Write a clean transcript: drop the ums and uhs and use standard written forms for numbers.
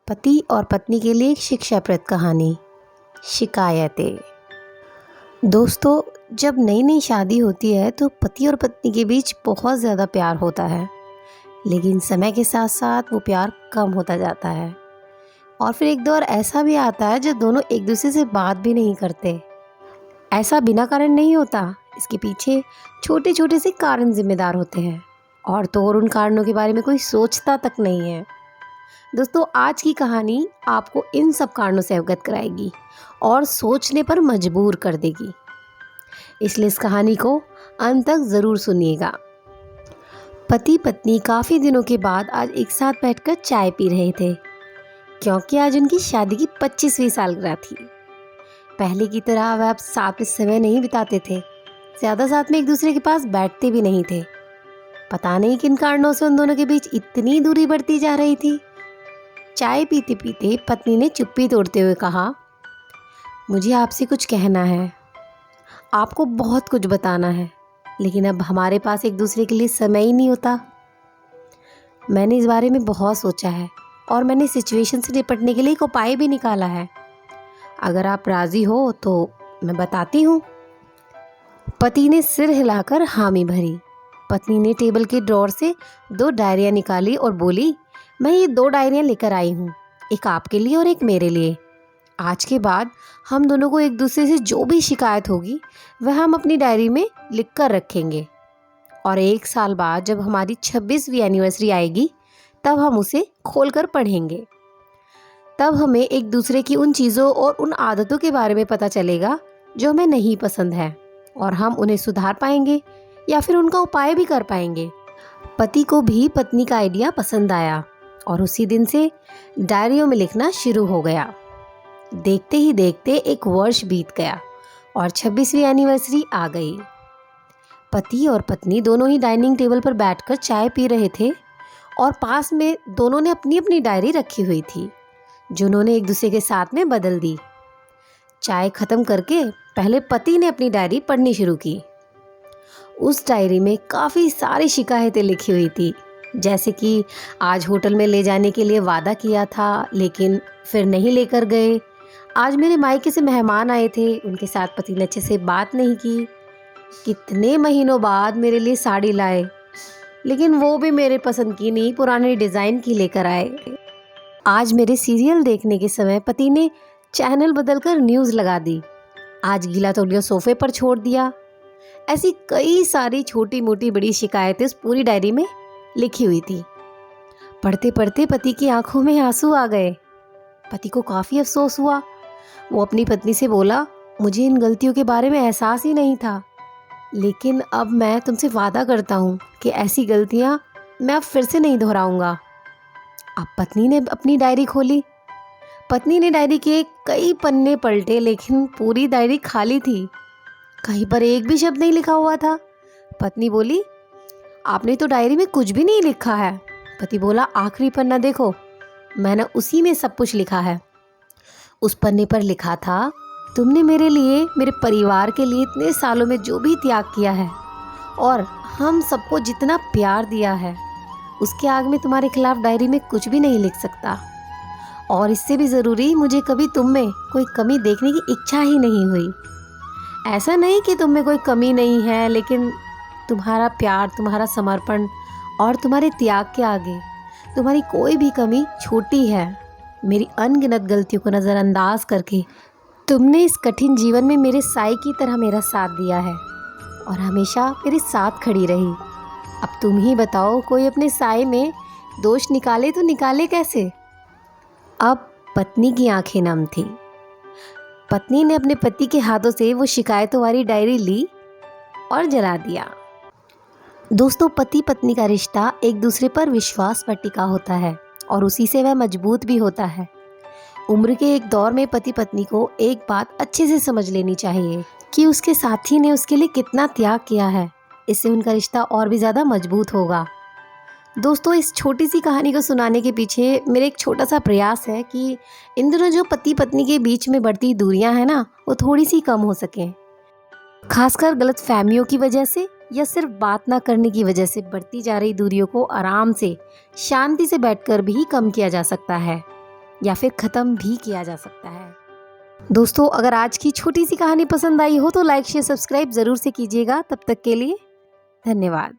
पति और पत्नी के लिए एक शिक्षाप्रद कहानी। शिकायतें। दोस्तों, जब नई नई शादी होती है तो पति और पत्नी के बीच बहुत ज़्यादा प्यार होता है, लेकिन समय के साथ साथ वो प्यार कम होता जाता है। और फिर एक दौर ऐसा भी आता है जब दोनों एक दूसरे से बात भी नहीं करते। ऐसा बिना कारण नहीं होता, इसके पीछे छोटे छोटे से कारण जिम्मेदार होते हैं, और तो और उन कारणों के बारे में कोई सोचता तक नहीं है। दोस्तों, आज की कहानी आपको इन सब कारणों से अवगत कराएगी और सोचने पर मजबूर कर देगी, इसलिए इस कहानी को अंत तक ज़रूर सुनिएगा। पति पत्नी काफ़ी दिनों के बाद आज एक साथ बैठकर चाय पी रहे थे, क्योंकि आज उनकी शादी की 25वीं सालगिरह थी। पहले की तरह वह अब साथ में समय नहीं बिताते थे, ज़्यादा साथ में एक दूसरे के पास बैठते भी नहीं थे। पता नहीं किन कारणों से उन दोनों के बीच इतनी दूरी बढ़ती जा रही थी। चाय पीते पीते पत्नी ने चुप्पी तोड़ते हुए कहा, मुझे आपसे कुछ कहना है, आपको बहुत कुछ बताना है, लेकिन अब हमारे पास एक दूसरे के लिए समय ही नहीं होता। मैंने इस बारे में बहुत सोचा है और मैंने सिचुएशन से निपटने के लिए एक उपाय भी निकाला है। अगर आप राज़ी हो तो मैं बताती हूँ। पति ने सिर हिलाकर हामी भरी। पत्नी ने टेबल के ड्रॉर से 2 डायरियाँ निकाली और बोली, मैं ये 2 डायरियाँ लेकर आई हूँ, एक आपके लिए और एक मेरे लिए। आज के बाद हम दोनों को एक दूसरे से जो भी शिकायत होगी वह हम अपनी डायरी में लिख कर रखेंगे, और 1 साल बाद जब हमारी 26वीं एनिवर्सरी आएगी तब हम उसे खोलकर पढ़ेंगे। तब हमें एक दूसरे की उन चीज़ों और उन आदतों के बारे में पता चलेगा जो हमें नहीं पसंद है, और हम उन्हें सुधार पाएंगे या फिर उनका उपाय भी कर पाएंगे। पति को भी पत्नी का आइडिया पसंद आया और उसी दिन से डायरियों में लिखना शुरू हो गया। देखते ही देखते 1 वर्ष बीत गया और 26वीं एनिवर्सरी आ गई। पति और पत्नी दोनों ही डाइनिंग टेबल पर बैठकर चाय पी रहे थे, और पास में दोनों ने अपनी अपनी डायरी रखी हुई थी, जो उन्होंने एक दूसरे के साथ में बदल दी। चाय खत्म करके पहले पति ने अपनी डायरी पढ़नी शुरू की। उस डायरी में काफ़ी सारी शिकायतें लिखी हुई थी, जैसे कि आज होटल में ले जाने के लिए वादा किया था लेकिन फिर नहीं लेकर गए। आज मेरे मायके से मेहमान आए थे, उनके साथ पति ने अच्छे से बात नहीं की। कितने महीनों बाद मेरे लिए साड़ी लाए, लेकिन वो भी मेरे पसंद की नहीं, पुराने डिज़ाइन की लेकर आए। आज मेरे सीरियल देखने के समय पति ने चैनल बदलकर न्यूज़ लगा दी। आज गीला तौलिया सोफे पर छोड़ दिया। ऐसी कई सारी छोटी मोटी बड़ी शिकायतें उस पूरी डायरी में लिखी हुई थी। पढ़ते पढ़ते पति की आंखों में आंसू आ गए। पति को काफ़ी अफसोस हुआ। वो अपनी पत्नी से बोला, मुझे इन गलतियों के बारे में एहसास ही नहीं था, लेकिन अब मैं तुमसे वादा करता हूँ कि ऐसी गलतियाँ मैं अब फिर से नहीं दोहराऊंगा। अब पत्नी ने अपनी डायरी खोली। पत्नी ने डायरी के कई पन्ने पलटे, लेकिन पूरी डायरी खाली थी। कहीं पर एक भी शब्द नहीं लिखा हुआ था। पत्नी बोली, आपने तो डायरी में कुछ भी नहीं लिखा है। पति बोला, आखिरी पन्ना देखो, मैंने उसी में सब कुछ लिखा है। उस पन्ने पर लिखा था, तुमने मेरे लिए, मेरे परिवार के लिए इतने सालों में जो भी त्याग किया है और हम सबको जितना प्यार दिया है, उसके आग में तुम्हारे खिलाफ डायरी में कुछ भी नहीं लिख सकता। और इससे भी ज़रूरी, मुझे कभी तुम में कोई कमी देखने की इच्छा ही नहीं हुई। ऐसा नहीं कि तुम में कोई कमी नहीं है, लेकिन तुम्हारा प्यार, तुम्हारा समर्पण और तुम्हारे त्याग के आगे तुम्हारी कोई भी कमी छोटी है। मेरी अनगिनत गलतियों को नज़रअंदाज करके तुमने इस कठिन जीवन में मेरे साई की तरह मेरा साथ दिया है और हमेशा मेरे साथ खड़ी रही। अब तुम ही बताओ, कोई अपने साई में दोष निकाले तो निकाले कैसे? अब पत्नी की आंखें नम थी। पत्नी ने अपने पति के हाथों से वो शिकायतों वाली डायरी ली और जला दिया। दोस्तों, पति पत्नी का रिश्ता एक दूसरे पर विश्वास पर टिका होता है और उसी से वह मजबूत भी होता है। उम्र के एक दौर में पति पत्नी को एक बात अच्छे से समझ लेनी चाहिए कि उसके साथी ने उसके लिए कितना त्याग किया है। इससे उनका रिश्ता और भी ज़्यादा मजबूत होगा। दोस्तों, इस छोटी सी कहानी को सुनाने के पीछे मेरा एक छोटा सा प्रयास है कि इन दिनों जो पति पत्नी के बीच में बढ़ती दूरियां हैं ना, वो थोड़ी सी कम हो सकें। खासकर गलतफहमियों की वजह से या सिर्फ बात ना करने की वजह से बढ़ती जा रही दूरियों को आराम से, शांति से बैठकर भी कम किया जा सकता है। या फिर ख़त्म भी किया जा सकता है। दोस्तों, अगर आज की छोटी सी कहानी पसंद आई हो तो लाइक शेयर सब्सक्राइब ज़रूर से कीजिएगा। तब तक के लिए धन्यवाद।